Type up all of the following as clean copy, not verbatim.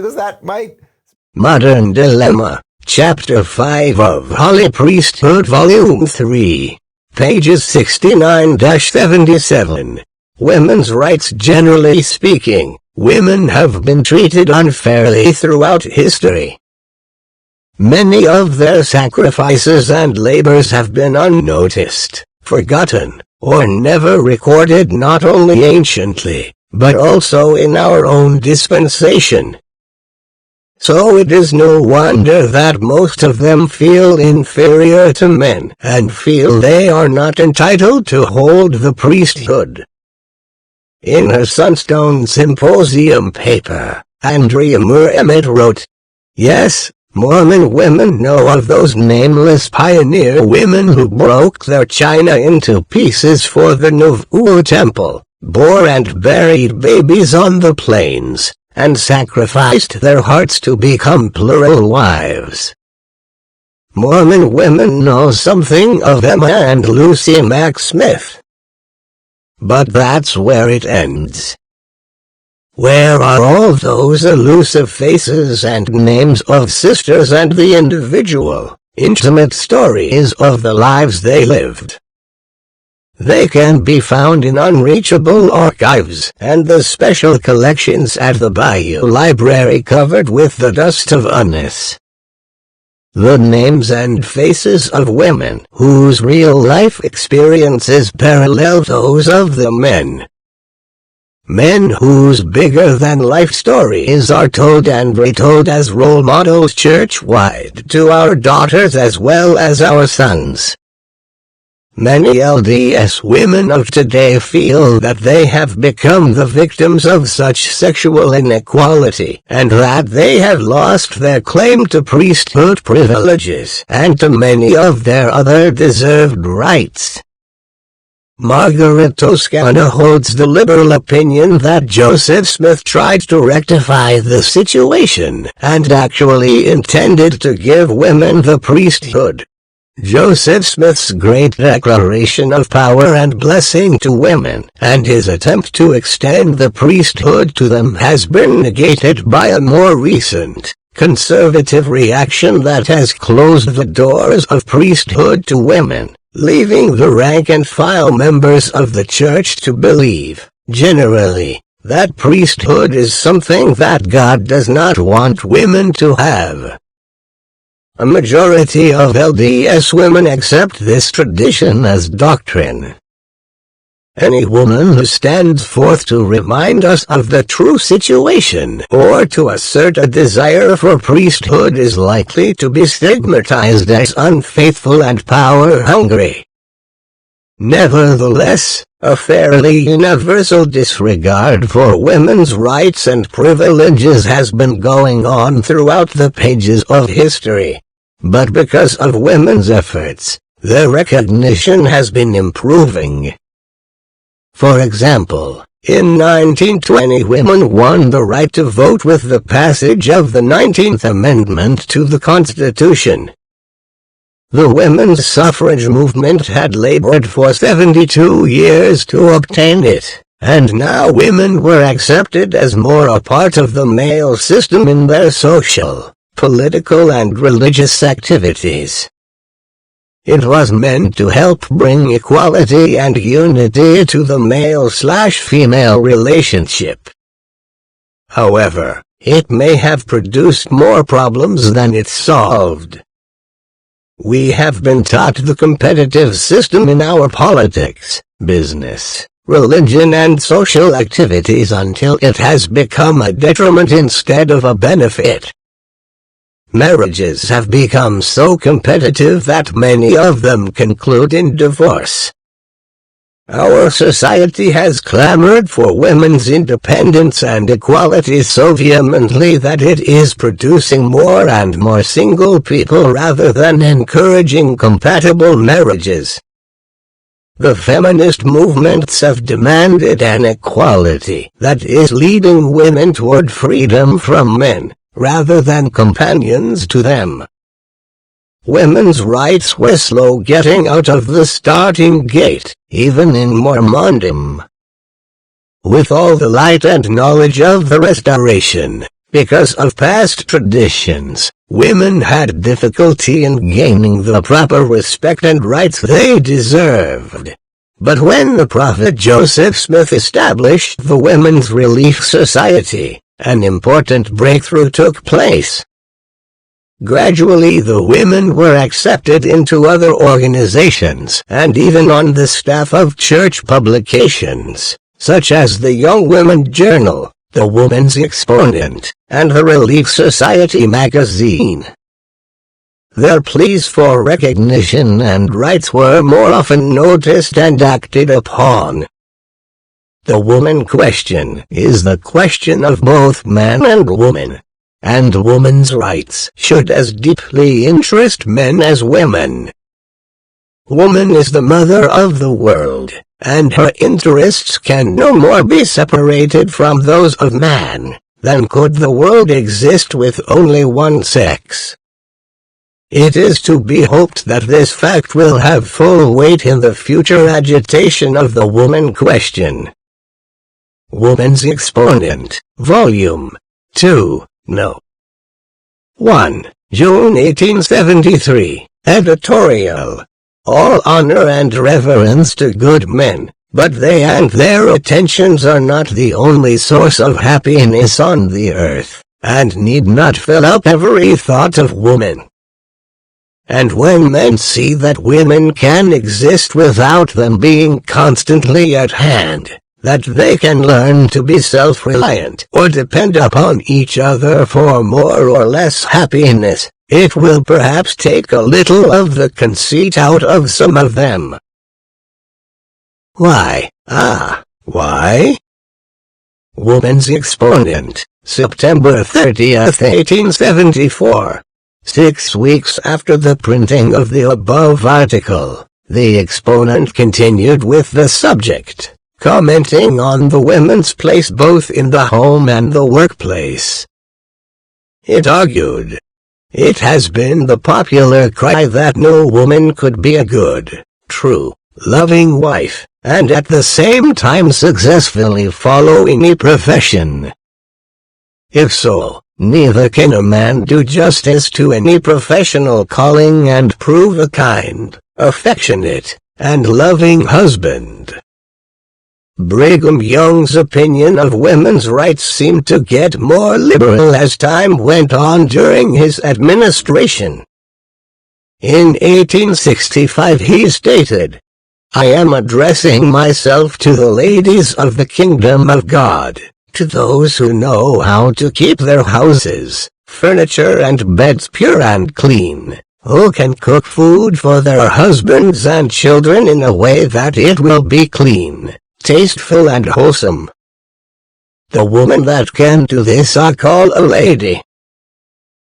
that might... Modern Dilemma, Chapter 5 of Holy Priesthood Volume 3, pages 69-77. Women's rights. Generally speaking, women have been treated unfairly throughout history. Many of their sacrifices and labors have been unnoticed, forgotten, or never recorded, not only anciently, but also in our own dispensation. So it is no wonder that most of them feel inferior to men and feel they are not entitled to hold the priesthood. In her Sunstone Symposium paper, Andrea Moore Emmett wrote, "Yes, Mormon women know of those nameless pioneer women who broke their china into pieces for the Nauvoo temple, bore and buried babies on the plains, and sacrificed their hearts to become plural wives. Mormon women know something of Emma and Lucy Mack Smith. But that's where it ends. Where are all those elusive faces and names of sisters and the individual, intimate stories of the lives they lived? They can be found in unreachable archives and the special collections at the Bayou Library covered with the dust of unness. The names and faces of women whose real-life experiences parallel those of the men. Men whose bigger-than-life stories are told and retold as role models church-wide to our daughters as well as our sons. Many LDS women of today feel that they have become the victims of such sexual inequality, and that they have lost their claim to priesthood privileges and to many of their other deserved rights. Margaret Toscana holds the liberal opinion that Joseph Smith tried to rectify the situation and actually intended to give women the priesthood. Joseph Smith's great declaration of power and blessing to women, and his attempt to extend the priesthood to them, has been negated by a more recent, conservative reaction that has closed the doors of priesthood to women, leaving the rank-and-file members of the church to believe, generally, that priesthood is something that God does not want women to have. A majority of LDS women accept this tradition as doctrine. Any woman who stands forth to remind us of the true situation or to assert a desire for priesthood is likely to be stigmatized as unfaithful and power-hungry. Nevertheless, a fairly universal disregard for women's rights and privileges has been going on throughout the pages of history. But because of women's efforts, their recognition has been improving. For example, in 1920 women won the right to vote with the passage of the 19th Amendment to the Constitution. The women's suffrage movement had labored for 72 years to obtain it, and now women were accepted as more a part of the male system in their social, political and religious activities. It was meant to help bring equality and unity to the male-slash-female relationship. However, it may have produced more problems than it solved. We have been taught the competitive system in our politics, business, religion and social activities until it has become a detriment instead of a benefit. Marriages have become so competitive that many of them conclude in divorce. Our society has clamored for women's independence and equality so vehemently that it is producing more and more single people rather than encouraging compatible marriages. The feminist movements have demanded an equality that is leading women toward freedom from men, rather than companions to them. Women's rights were slow getting out of the starting gate, even in Mormondom. With all the light and knowledge of the Restoration, Because of past traditions, women had difficulty in gaining the proper respect and rights they deserved. But when the Prophet Joseph Smith established the Women's Relief Society, an important breakthrough took place. Gradually the women were accepted into other organizations and even on the staff of church publications, such as the Young Women's Journal, the Woman's Exponent, and the Relief Society magazine. Their pleas for recognition and rights were more often noticed and acted upon. The woman question is the question of both man and woman, and women's rights should as deeply interest men as women. Woman is the mother of the world, and her interests can no more be separated from those of man than could the world exist with only one sex. It is to be hoped that this fact will have full weight in the future agitation of the woman question. Woman's Exponent, Volume 2, No. 1, June 1873, Editorial. All honor and reverence to good men, but they and their attentions are not the only source of happiness on the earth, and need not fill up every thought of woman. And when men see that women can exist without them being constantly at hand, that they can learn to be self-reliant or depend upon each other for more or less happiness, it will perhaps take a little of the conceit out of some of them. Why? Why? Woman's Exponent, September 30th, 1874. 6 weeks after the printing of the above article, the Exponent continued with the subject, commenting on the women's place both in the home and the workplace. It argued, "It has been the popular cry that no woman could be a good, true, loving wife, and at the same time successfully follow any profession. If so, neither can a man do justice to any professional calling and prove a kind, affectionate, and loving husband." Brigham Young's opinion of women's rights seemed to get more liberal as time went on during his administration. In 1865 he stated, "I am addressing myself to the ladies of the kingdom of God, to those who know how to keep their houses, furniture and beds pure and clean, who can cook food for their husbands and children in a way that it will be clean, tasteful and wholesome. The woman that can do this I call a lady."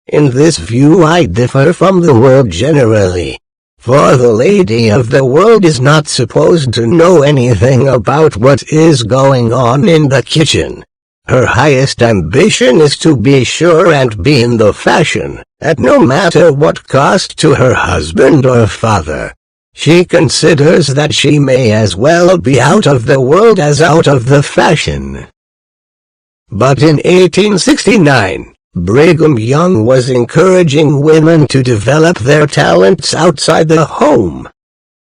In this view I differ from the world generally, for the lady of the world is not supposed to know anything about what is going on in the kitchen. Her highest ambition is to be sure and be in the fashion, at no matter what cost to her husband or father. She considers that she may as well be out of the world as out of the fashion. But in 1869, Brigham Young was encouraging women to develop their talents outside the home.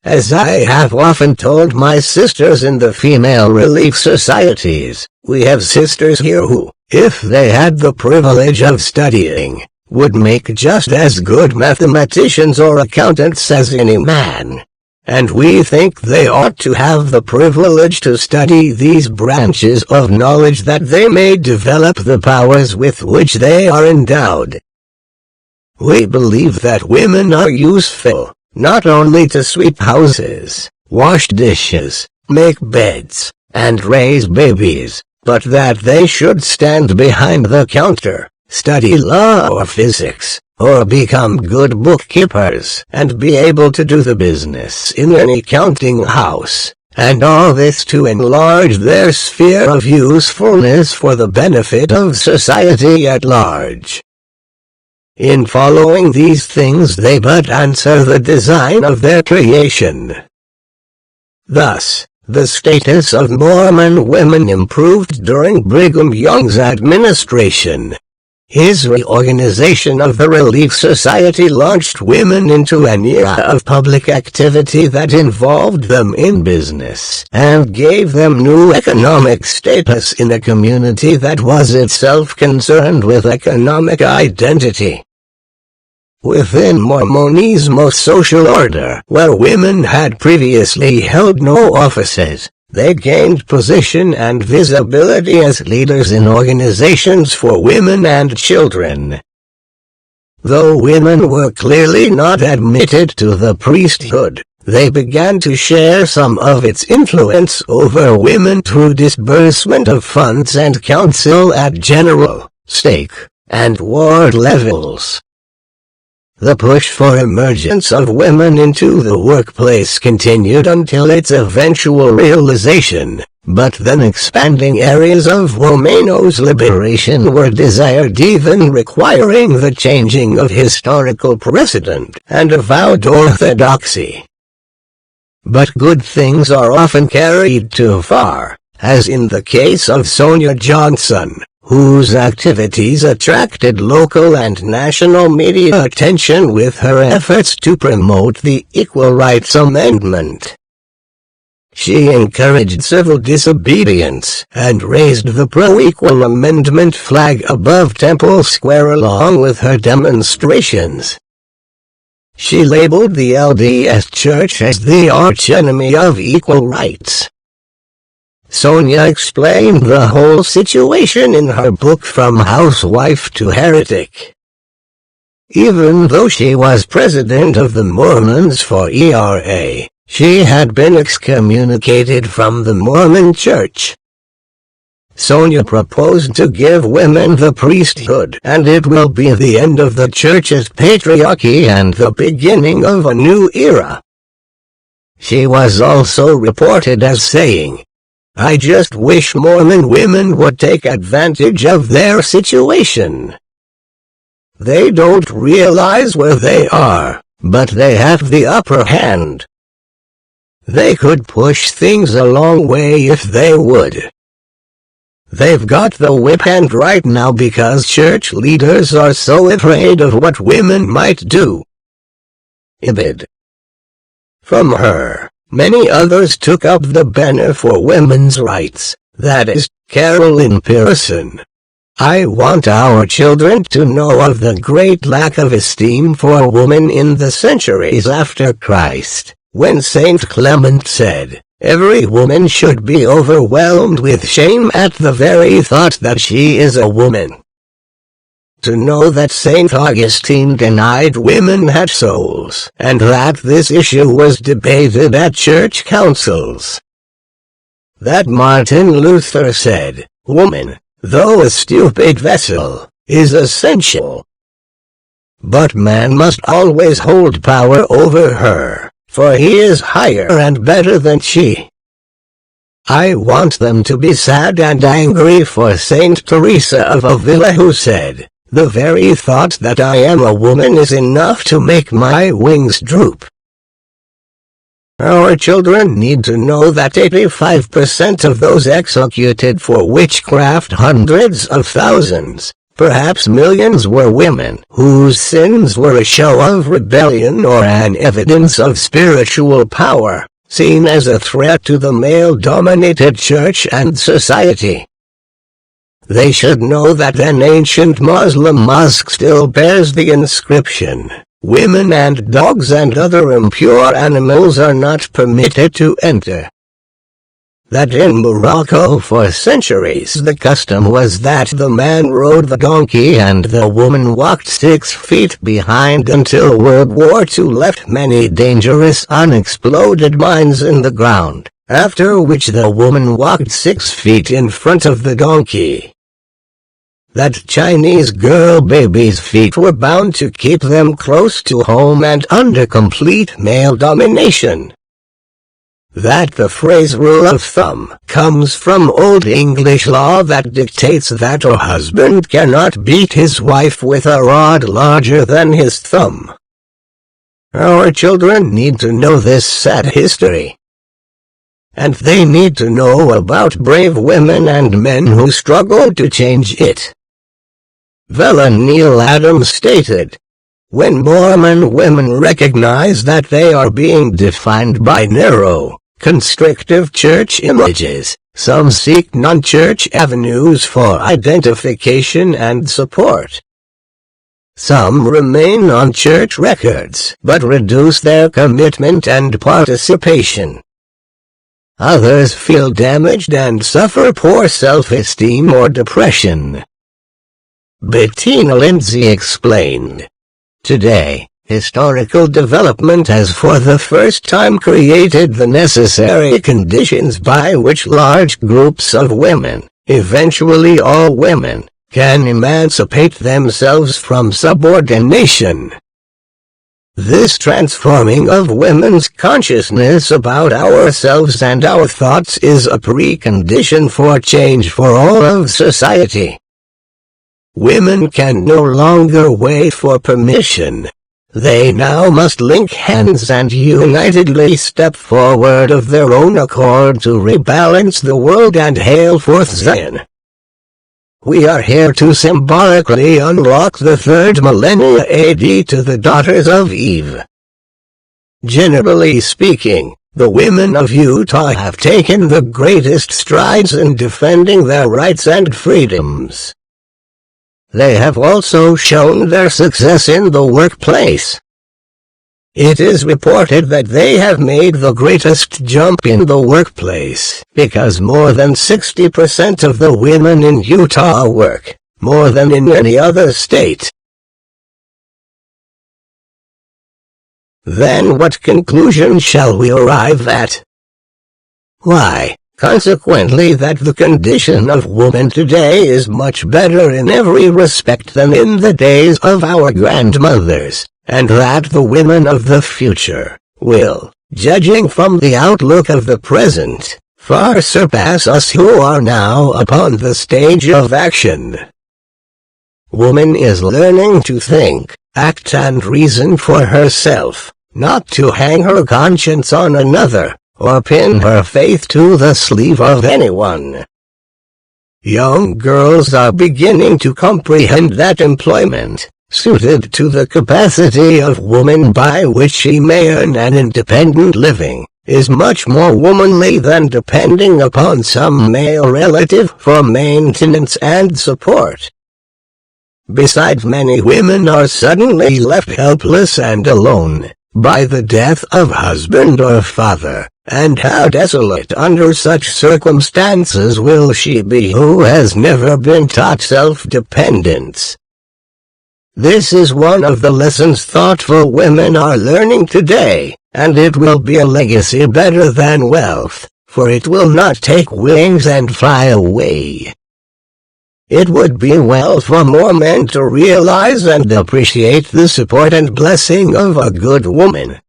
As I have often told my sisters in the female relief societies, we have sisters here who, if they had the privilege of studying, would make just as good mathematicians or accountants as any man. And we think they ought to have the privilege to study these branches of knowledge that they may develop the powers with which they are endowed. We believe that women are useful, not only to sweep houses, wash dishes, make beds, and raise babies, but that they should stand behind the counter, study law or physics, or become good bookkeepers, and be able to do the business in any counting house, and all this to enlarge their sphere of usefulness for the benefit of society at large. In following these things they but answer the design of their creation. Thus, the status of Mormon women improved during Brigham Young's administration. His reorganization of the Relief Society launched women into an era of public activity that involved them in business and gave them new economic status in a community that was itself concerned with economic identity. Within Mormonism's social order, where women had previously held no offices, they gained position and visibility as leaders in organizations for women and children. Though women were clearly not admitted to the priesthood, they began to share some of its influence over women through disbursement of funds and counsel at general, stake, and ward levels. The push for emergence of women into the workplace continued until its eventual realization, but then expanding areas of Womano's liberation were desired, even requiring the changing of historical precedent and avowed orthodoxy. But good things are often carried too far, as in the case of Sonia Johnson, whose activities attracted local and national media attention with her efforts to promote the Equal Rights Amendment. She encouraged civil disobedience and raised the pro-Equal Amendment flag above Temple Square along with her demonstrations. She labeled the LDS Church as the archenemy of equal rights. Sonia explained the whole situation in her book From Housewife to Heretic. Even though she was president of the Mormons for ERA, she had been excommunicated from the Mormon Church. Sonia proposed to give women the priesthood, and it will be the end of the Church's patriarchy and the beginning of a new era. She was also reported as saying, "I just wish Mormon women would take advantage of their situation. They don't realize where they are, but they have the upper hand. They could push things a long way if they would. They've got the whip hand right now because church leaders are so afraid of what women might do." Ibid. From her, many others took up the banner for women's rights, that is, Carolyn Pearson. "I want our children to know of the great lack of esteem for women in the centuries after Christ, when Saint Clement said, 'Every woman should be overwhelmed with shame at the very thought that she is a woman.' To know that St. Augustine denied women had souls, and that this issue was debated at church councils. That Martin Luther said, 'Woman, though a stupid vessel, is essential. But man must always hold power over her, for he is higher and better than she.' I want them to be sad and angry for Saint Teresa of Avila, who said, 'The very thought that I am a woman is enough to make my wings droop.' Our children need to know that 85% of those executed for witchcraft, hundreds of thousands, perhaps millions, were women whose sins were a show of rebellion or an evidence of spiritual power, seen as a threat to the male-dominated church and society. They should know that an ancient Muslim mosque still bears the inscription, 'Women and dogs and other impure animals are not permitted to enter.' That in Morocco for centuries the custom was that the man rode the donkey and the woman walked 6 feet behind until World War II left many dangerous unexploded mines in the ground, after which the woman walked 6 feet in front of the donkey. That Chinese girl babies' feet were bound to keep them close to home and under complete male domination. That the phrase rule of thumb comes from Old English law that dictates that a husband cannot beat his wife with a rod larger than his thumb. Our children need to know this sad history. And they need to know about brave women and men who struggle to change it. Vela Neil Adams stated, "When Mormon women recognize that they are being defined by narrow, constrictive church images, some seek non-church avenues for identification and support. Some remain on church records but reduce their commitment and participation. Others feel damaged and suffer poor self-esteem or depression." Bettina Lindsay explained, "Today, historical development has for the first time created the necessary conditions by which large groups of women, eventually all women, can emancipate themselves from subordination. This transforming of women's consciousness about ourselves and our thoughts is a precondition for change for all of society. Women can no longer wait for permission. They now must link hands and unitedly step forward of their own accord to rebalance the world and hail forth Zion. We are here to symbolically unlock the third millennia AD to the daughters of Eve." Generally speaking, the women of Utah have taken the greatest strides in defending their rights and freedoms. They have also shown their success in the workplace. It is reported that they have made the greatest jump in the workplace because more than 60% of the women in Utah work, more than in any other state. Then what conclusion shall we arrive at? Why, consequently, that the condition of woman today is much better in every respect than in the days of our grandmothers, and that the women of the future will, judging from the outlook of the present, far surpass us who are now upon the stage of action. Woman is learning to think, act and reason for herself, not to hang her conscience on another, or pin her faith to the sleeve of anyone. Young girls are beginning to comprehend that employment, suited to the capacity of woman by which she may earn an independent living, is much more womanly than depending upon some male relative for maintenance and support. Besides, many women are suddenly left helpless and alone, by the death of husband or father, and how desolate under such circumstances will she be who has never been taught self-dependence. This is one of the lessons thoughtful women are learning today, and it will be a legacy better than wealth, for it will not take wings and fly away. It would be well for more men to realize and appreciate the support and blessing of a good woman.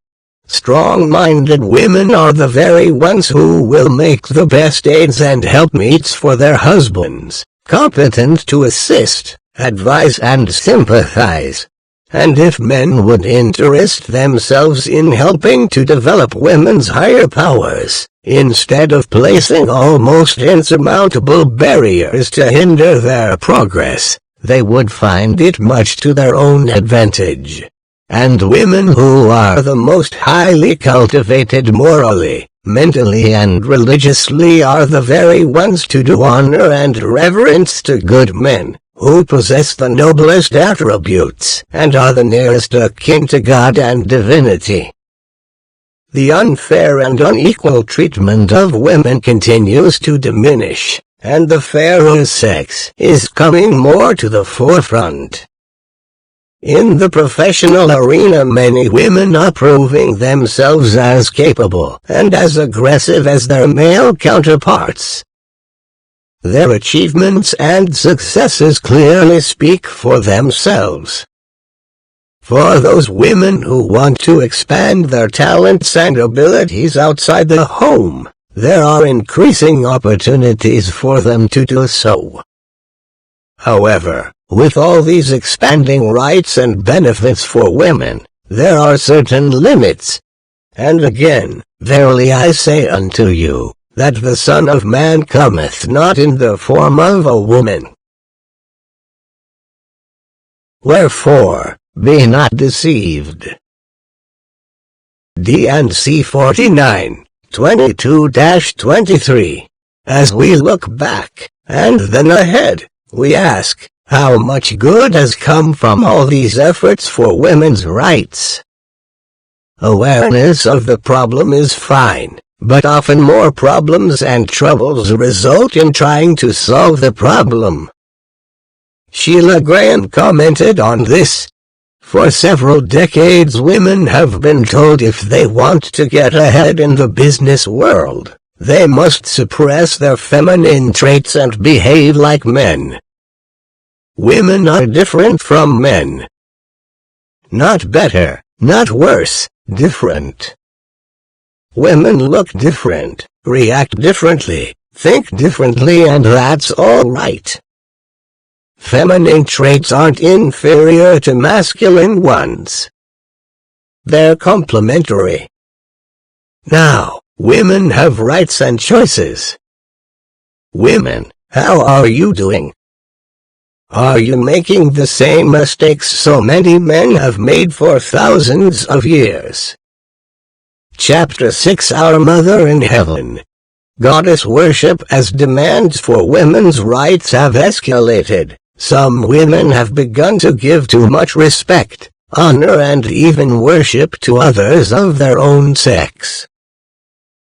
Strong-minded women are the very ones who will make the best aids and helpmeets for their husbands, competent to assist, advise and sympathize. And if men would interest themselves in helping to develop women's higher powers, instead of placing almost insurmountable barriers to hinder their progress, they would find it much to their own advantage. And women who are the most highly cultivated morally, mentally and religiously are the very ones to do honor and reverence to good men, who possess the noblest attributes, and are the nearest akin to God and divinity. The unfair and unequal treatment of women continues to diminish, and the fairer sex is coming more to the forefront. In the professional arena, many women are proving themselves as capable and as aggressive as their male counterparts. Their achievements and successes clearly speak for themselves. For those women who want to expand their talents and abilities outside the home, there are increasing opportunities for them to do so. However, with all these expanding rights and benefits for women, there are certain limits. And again, verily I say unto you, that the Son of Man cometh not in the form of a woman. Wherefore, be not deceived. D&C 49, 22-23. As we look back, and then ahead, we ask, how much good has come from all these efforts for women's rights? Awareness of the problem is fine, but often more problems and troubles result in trying to solve the problem. Sheila Graham commented on this. For several decades women have been told if they want to get ahead in the business world, they must suppress their feminine traits and behave like men. Women are different from men. Not better, not worse, different. Women look different, react differently, think differently, and that's all right. Feminine traits aren't inferior to masculine ones. They're complementary. Now, women have rights and choices. Women, how are you doing? Are you making the same mistakes so many men have made for thousands of years? Chapter 6 Our Mother in Heaven. Goddess worship. As demands for women's rights have escalated, some women have begun to give too much respect, honor, and even worship to others of their own sex.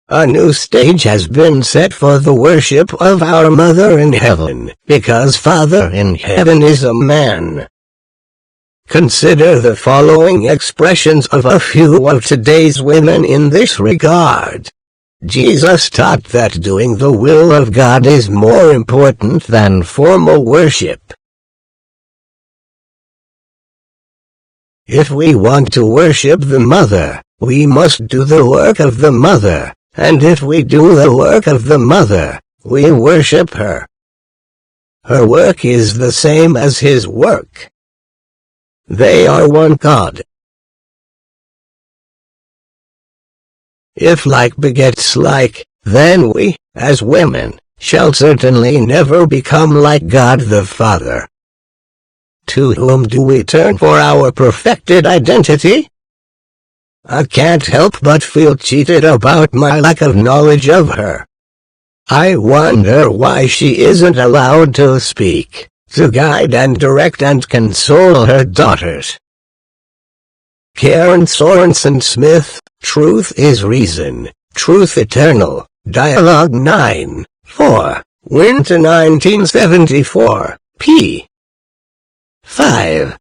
A new stage has been set for the worship of our Mother in Heaven, because Father in Heaven is a man. Consider the following expressions of a few of today's women in this regard. Jesus taught that doing the will of God is more important than formal worship. If we want to worship the Mother, we must do the work of the Mother, and if we do the work of the Mother, we worship her. Her work is the same as His work. They are one God. If like begets like, then we, as women, shall certainly never become like God the Father. To whom do we turn for our perfected identity? I can't help but feel cheated about my lack of knowledge of her. I wonder why she isn't allowed to speak, to guide and direct and console her daughters. Karen Sorensen Smith, Truth is Reason, Truth Eternal, Dialogue 9, 4, Winter 1974, p. 5.